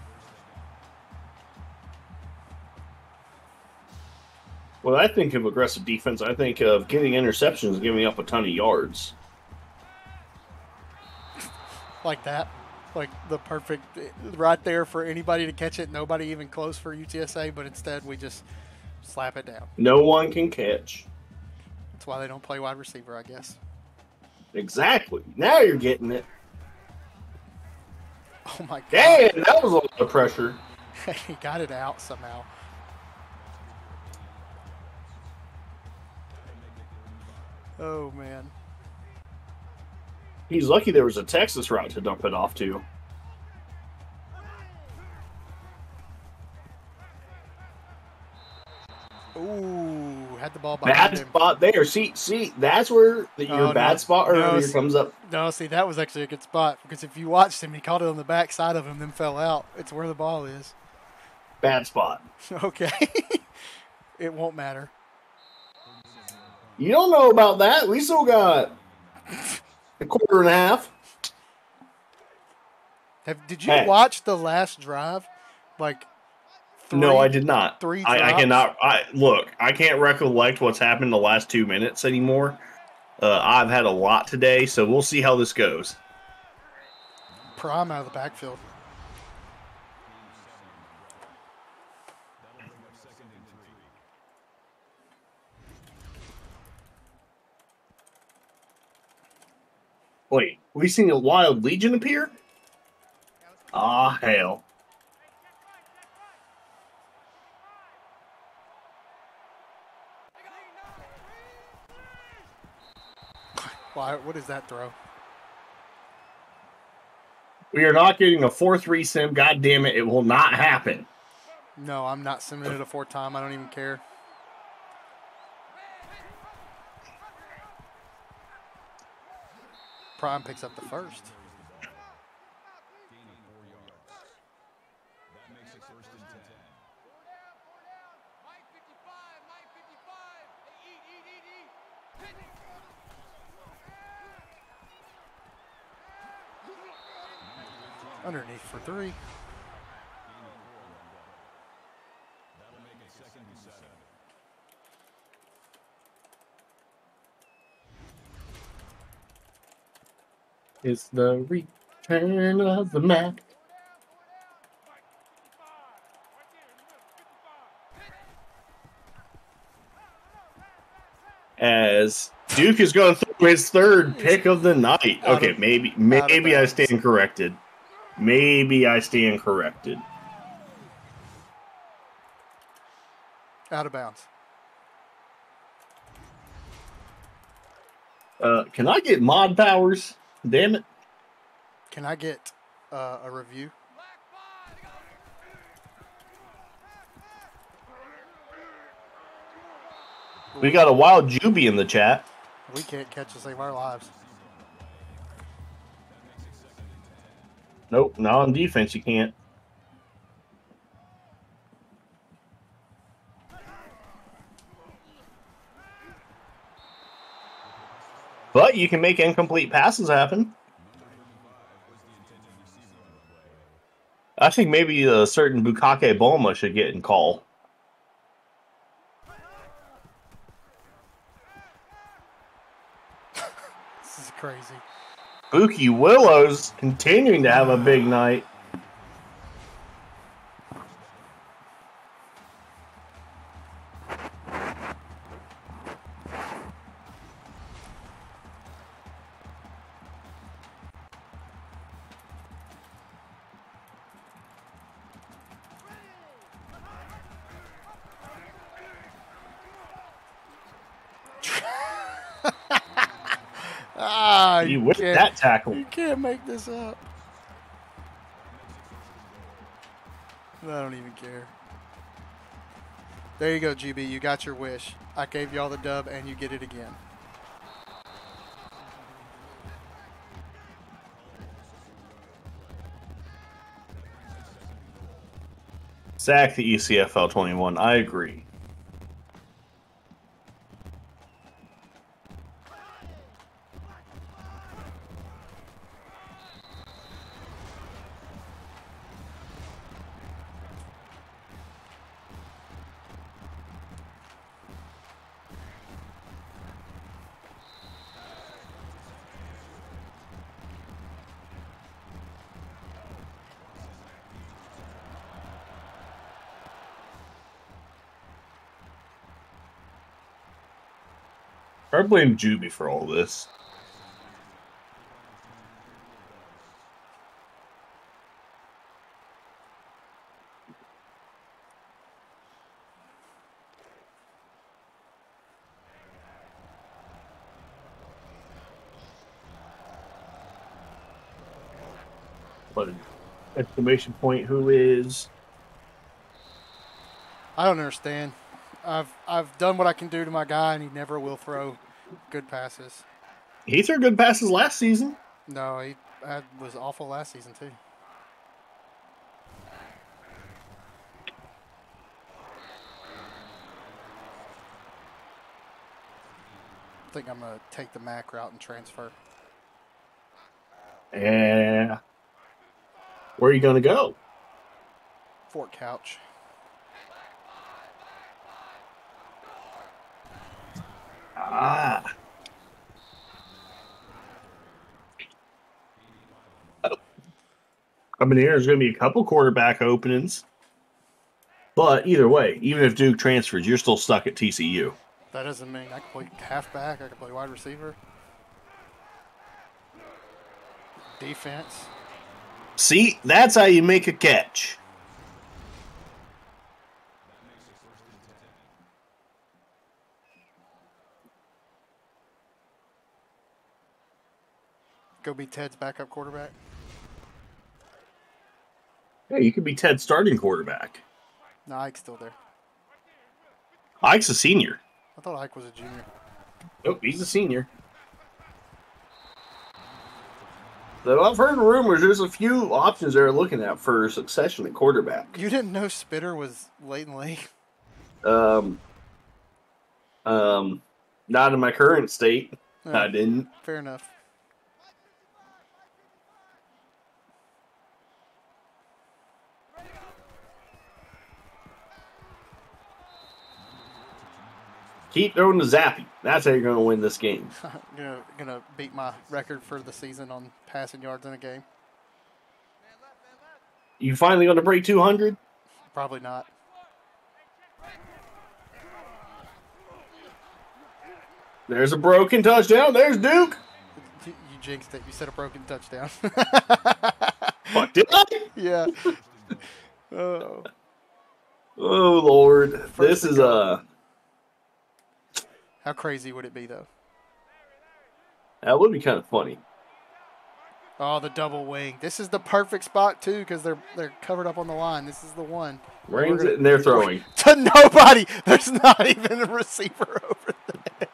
When I think of aggressive defense, I think of getting interceptions and giving up a ton of yards. Like that. Like the perfect, right there for anybody to catch it. Nobody even close for UTSA, but instead we just slap it down. No one can catch. That's why they don't play wide receiver, I guess. Exactly. Now you're getting it. Oh my God. Damn, that was a lot of pressure. He got it out somehow. Oh man. He's lucky there was a Texas route to dump it off to. Ooh, had the ball behind Bad him. spot there. See, that's where your bad spot earlier comes up. No, see, that was actually a good spot because if you watched him, he caught it on the back side of him, then fell out. It's where the ball is. Bad spot. Okay. It won't matter. You don't know about that. We still got a quarter and a half. Did you watch the last drive? Like, no, I did not. I cannot. I can't recollect what's happened the last 2 minutes anymore. I've had a lot today, so we'll see how this goes. Prime out of the backfield. Wait, we seen a Wild Legion appear? Ah, hell. Why? What is that throw? We are not getting a 4-3 sim. God damn it, it will not happen. No, I'm not simming it a fourth time. I don't even care. Prime picks up the first. Underneath for 3. It's the return of the Mac. As Duke is going through his third pick of the night. Okay, maybe I stand corrected. Maybe I stand corrected. Out of bounds. Can I get mod powers? Damn it. Can I get a review? We got a wild Juby in the chat. We can't catch to save our lives. Nope, not on defense you can't. But you can make incomplete passes happen. I think maybe a certain Bukake Boma should get in call. This is crazy. Buki Willows continuing to have a big night. You whipped that tackle. You can't make this up. I don't even care. There you go, GB. You got your wish. I gave y'all the dub, and you get it again. Sack the ECFL 21. I agree. I blame Juby for all this. What an exclamation point, who is? I don't understand. I've done what I can do to my guy, and he never will throw good passes. He threw good passes last season. No, he was awful last season too. I think I'm gonna take the MAC route and transfer. Yeah. Where are you gonna go? Fort Couch. Ah. I mean, there's going to be a couple quarterback openings. But either way, even if Duke transfers, you're still stuck at TCU. That doesn't mean I can play halfback. I can play wide receiver. Defense. See, that's how you make a catch. Go be Ted's backup quarterback. Yeah, you could be Ted's starting quarterback. No, Ike's still there. Ike's a senior. I thought Ike was a junior. Nope, he's a senior. Though I've heard rumors, there's a few options they're looking at for succession at quarterback. You didn't know Spitter was late in the league? Not in my current state. No, I didn't. Fair enough. Keep throwing the zappy. That's how you're going to win this game. gonna beat my record for the season on passing yards in a game. You finally going to break 200? Probably not. There's a broken touchdown. There's Duke. You jinxed it. You said a broken touchdown. Fuck, did I? Yeah. Oh. Oh, Lord. This is a... How crazy would it be, though? That would be kind of funny. Oh, the double wing. This is the perfect spot, too, because they're covered up on the line. This is the one. Rings it, and they're throwing. To nobody. There's not even a receiver over there.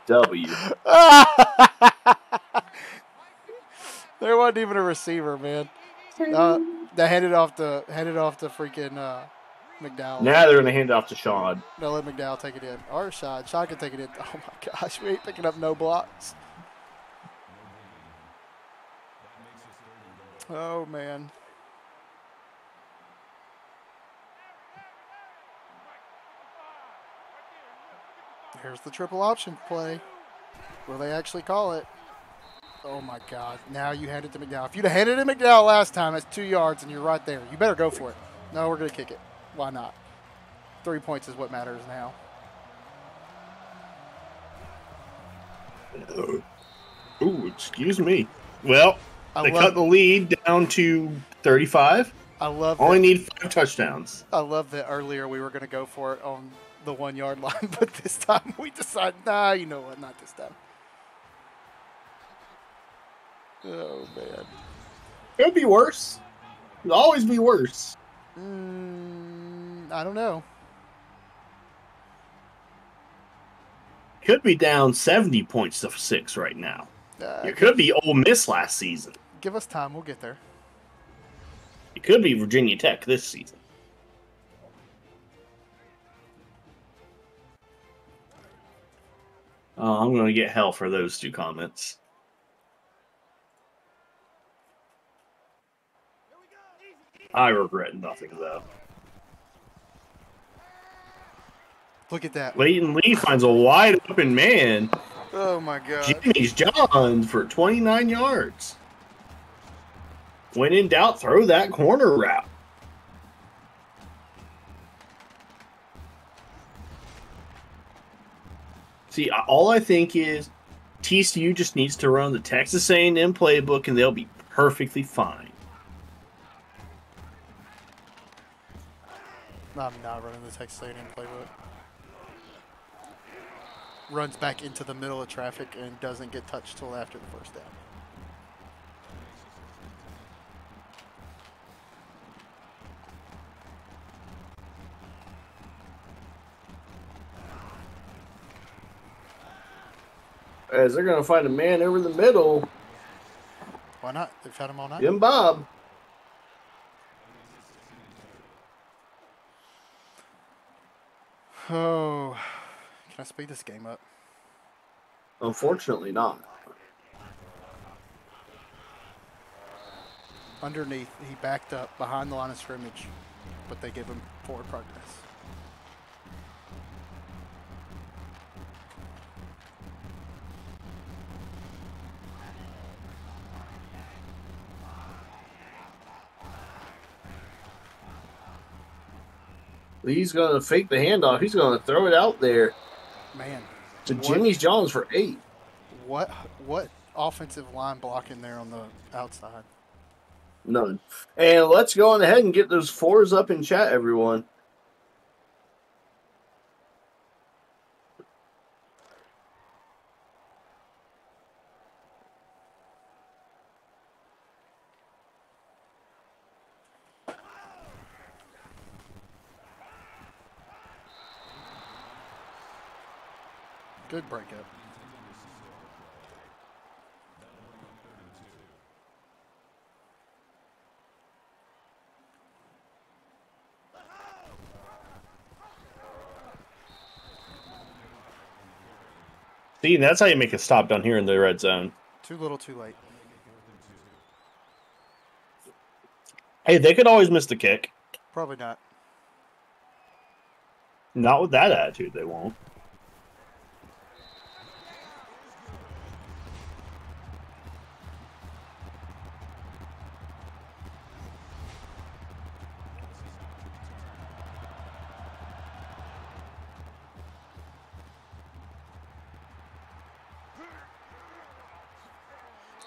W. There wasn't even a receiver, man. They headed off to freaking McDowell. Now they're going to hand it off to Sean. No, let McDowell take it in. Or Sean. Sean can take it in. Oh, my gosh. We ain't picking up no blocks. Oh, man. Here's the triple option play. Will they actually call it? Oh, my God. Now you hand it to McDowell. If you'd have handed it to McDowell last time, that's 2 yards, and you're right there. You better go for it. No, we're going to kick it. Why not? 3 points is what matters now. Ooh, excuse me. Well, they cut the lead down to 35. I love Only need 5 touchdowns. I love that earlier we were going to go for it on the 1 yard line, but this time we decided, nah, you know what, not this time. Oh, man. It would be worse. It would always be worse. I don't know. Could be down 70 points to 6 right now. It could be Ole Miss last season. Give us time. We'll get there. It could be Virginia Tech this season. Oh, I'm going to get hell for those 2 comments. I regret nothing, though. Look at that. Leighton Lee finds a wide open man. Oh, my God. Jimmy's John for 29 yards. When in doubt, throw that corner route. See, all I think is TCU just needs to run the Texas A&M playbook, and they'll be perfectly fine. I'm not running the Texas A&M playbook. Runs back into the middle of traffic and doesn't get touched till after the first down. As they're going to find a man over the middle. Why not? They've had him all night. Jim Bob. Oh, can I speed this game up? Unfortunately not. Underneath, he backed up behind the line of scrimmage, but they give him forward progress. He's going to fake the handoff. He's going to throw it out there. Man. To Jimmy's Johns for 8. What offensive line blocking there on the outside? None. And let's go on ahead and get those 4s up in chat, everyone. Good breakup. See, that's how you make a stop down here in the red zone. Too little, too late. Hey, they could always miss the kick. Probably not. Not with that attitude, they won't.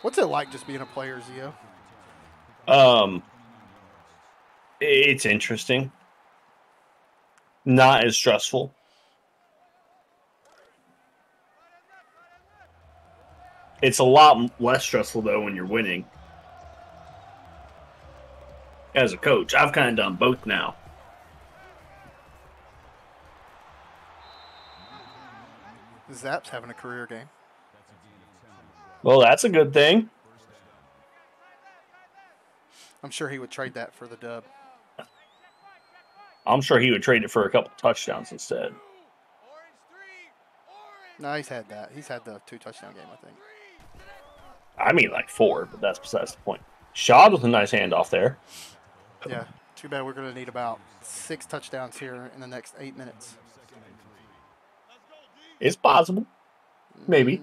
What's it like just being a player, Zio? It's interesting. Not as stressful. It's a lot less stressful, though, when you're winning. As a coach, I've kind of done both now. Zap's having a career game. Well, that's a good thing. I'm sure he would trade that for the dub. I'm sure he would trade it for a couple touchdowns instead. No, he's had that. He's had the 2 touchdown game, I think. I mean, like 4, but that's besides the point. Shad with a nice handoff there. Yeah, too bad we're going to need about 6 touchdowns here in the next 8 minutes. It's possible. Maybe.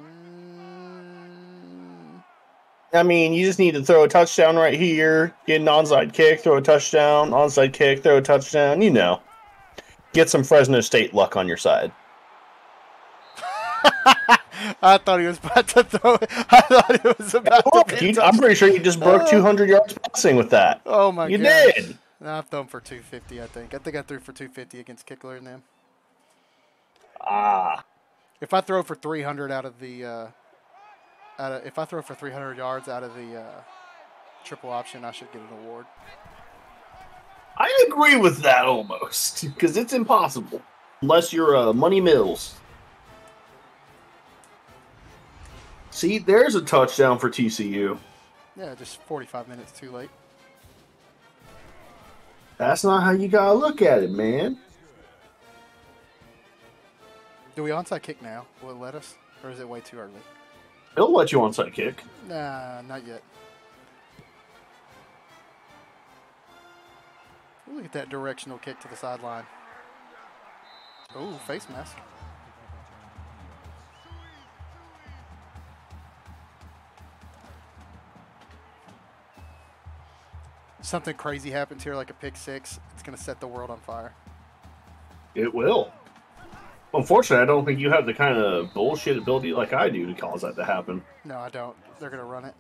I mean, you just need to throw a touchdown right here, get an onside kick, throw a touchdown, onside kick, throw a touchdown, you know. Get some Fresno State luck on your side. I thought he was about to throw it. I thought it was about to be I'm pretty sure you just broke 200 yards passing with that. Oh, my God. You did. No, I've thrown for 250, I think. I think I threw for 250 against Kickler and them. If I throw for 300 out of the if I throw for 300 yards out of the triple option, I should get an award. I agree with that almost, because it's impossible unless you're Money Mills. See, there's a touchdown for TCU. Yeah, just 45 minutes too late. That's not how you gotta look at it, man. Do we onside kick now? Will it let us? Or is it way too early? It'll let you onside kick. Nah, not yet. Look at that directional kick to the sideline. Ooh, face mask. Something crazy happens here, like a pick 6. It's going to set the world on fire. It will. Unfortunately, I don't think you have the kind of bullshit ability like I do to cause that to happen. No, I don't. They're going to run it.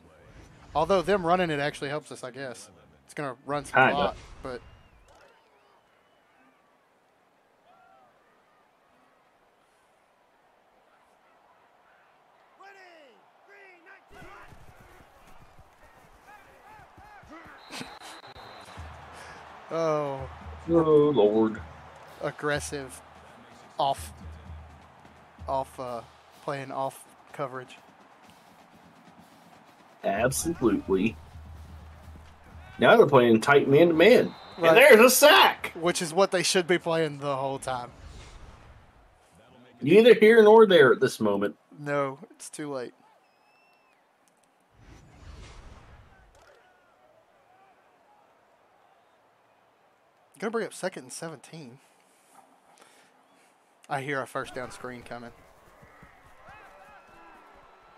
Although them running it actually helps us, I guess. It's going to run some clock, but... Oh, Lord. Aggressive, playing off coverage. Absolutely. Now they're playing tight man-to-man. Right. And there's a sack! Which is what they should be playing the whole time. Neither here nor there at this moment. No, it's too late. Gonna bring up 2nd and 17. I hear a first down screen coming.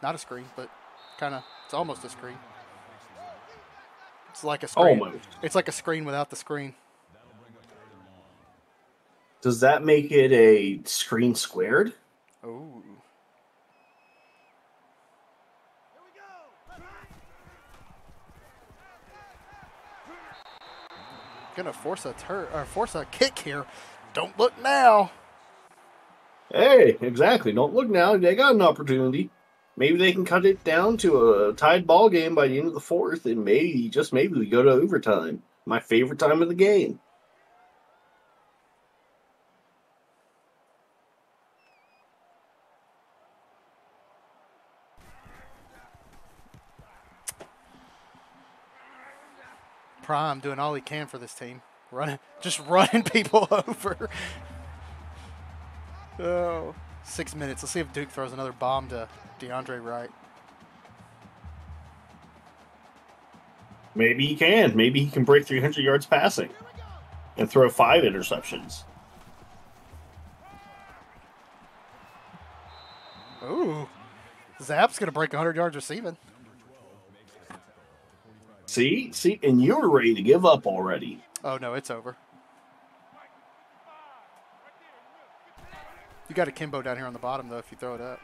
Not a screen, but kind of. It's almost a screen. It's like a screen. Almost. It's like a screen without the screen. Does that make it a screen squared? Ooh. Gonna force a kick here. Don't look now. Hey, exactly. Don't look now. They got an opportunity. Maybe they can cut it down to a tied ball game by the end of the 4th, and maybe, just maybe, we go to overtime. My favorite time of the game. Prime doing all he can for this team. Just running people over. Oh, 6 minutes. Let's see if Duke throws another bomb to DeAndre Wright. Maybe he can. Maybe he can break 300 yards passing and throw 5 interceptions. Ooh. Zap's going to break 100 yards receiving. See, and you were ready to give up already. Oh, no, it's over. You got a Kimbo down here on the bottom, though, if you throw it up.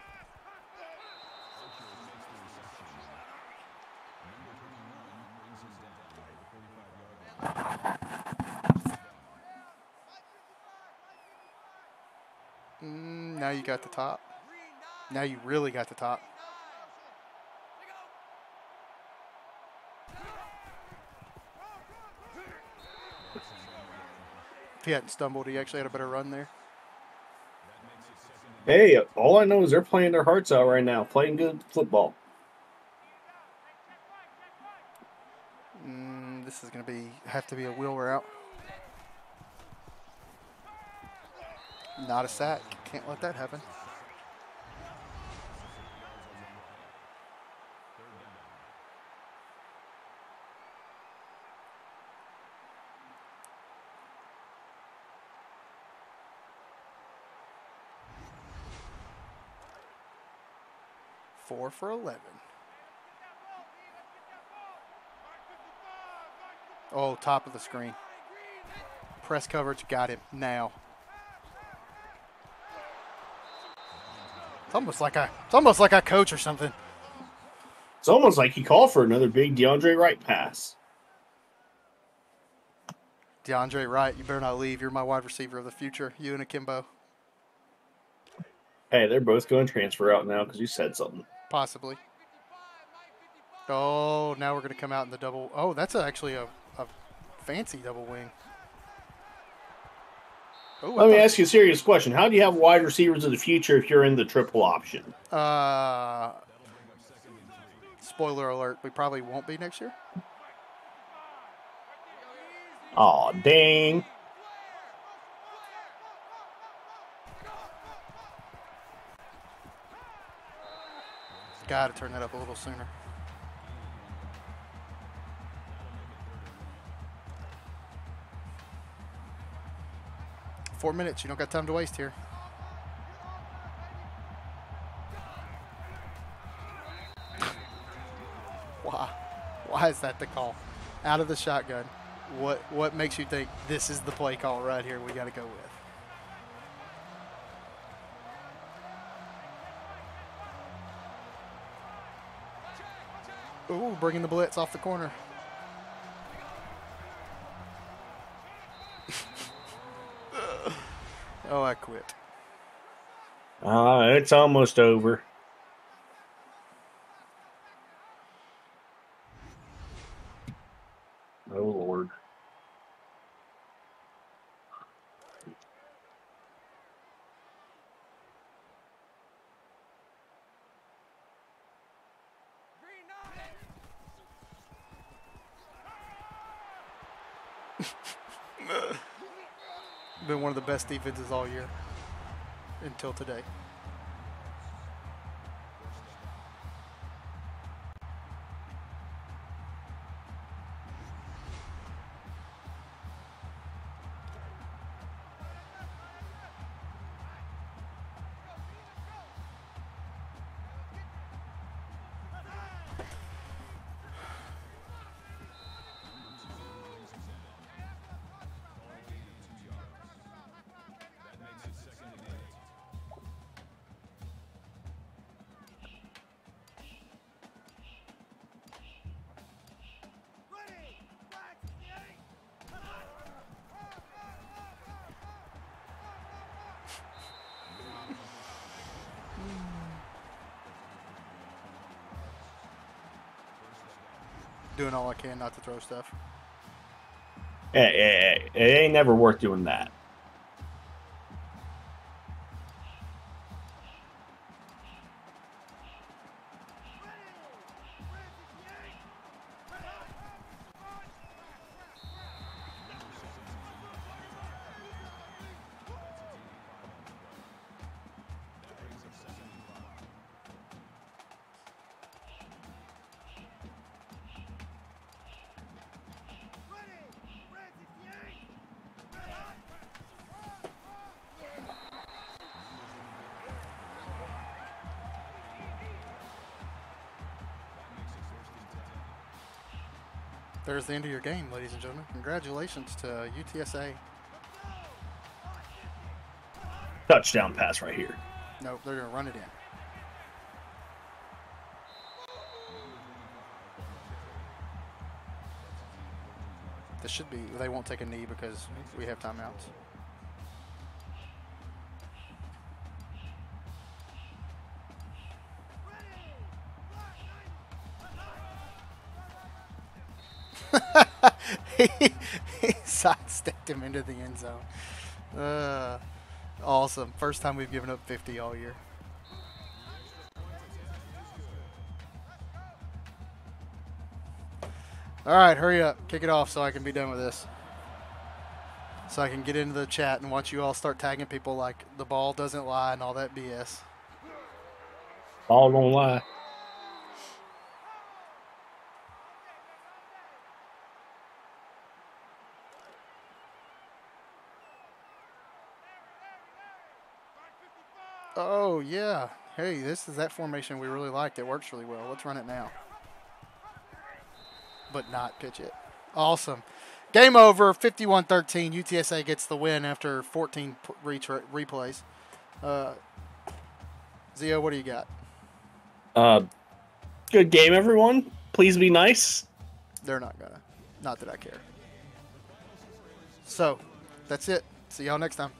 Now you got the top. Now you really got the top. If he hadn't stumbled, he actually had a better run there. Hey, all I know is they're playing their hearts out right now, playing good football. This is going to have to be a wheel route. Not a sack. Can't let that happen. Four for 11. Oh, top of the screen. Press coverage, got him now. It's almost like I coach or something. It's almost like he called for another big DeAndre Wright pass. DeAndre Wright, you better not leave. You're my wide receiver of the future. You and Akimbo. Hey, they're both going to transfer out now because you said something. Possibly. Oh, now we're going to come out in the double. Oh, that's actually a fancy double wing. Oh, Let me ask you a serious question. How do you have wide receivers of the future if you're in the triple option? Spoiler alert, we probably won't be next year. Aw, dang. Got to turn that up a little sooner. Four minutes. You don't got time to waste here. Why is that the call? Out of the shotgun. What makes you think this is the play call right here we got to go with? Ooh, bringing the blitz off the corner. Oh, I quit. It's almost over. Oh, Lord. Been one of the best defenses all year until today. Doing all I can not to throw stuff. Hey, it ain't never worth doing that. There's the end of your game, ladies and gentlemen. Congratulations to UTSA. Touchdown pass right here. Nope, they're going to run it in. This should be, they won't take a knee because we have timeouts. He sidestepped him into the end zone. Awesome. First time we've given up 50 all year. All right, hurry up. Kick it off so I can be done with this. So I can get into the chat and watch you all start tagging people like the ball doesn't lie and all that BS. Ball don't lie. Oh, yeah. Hey, this is that formation we really liked. It works really well. Let's run it now. But not pitch it. Awesome. Game over, 51-13. UTSA gets the win after 14 replays. Zio, what do you got? Good game, everyone. Please be nice. They're not gonna. Not that I care. So, that's it. See y'all next time.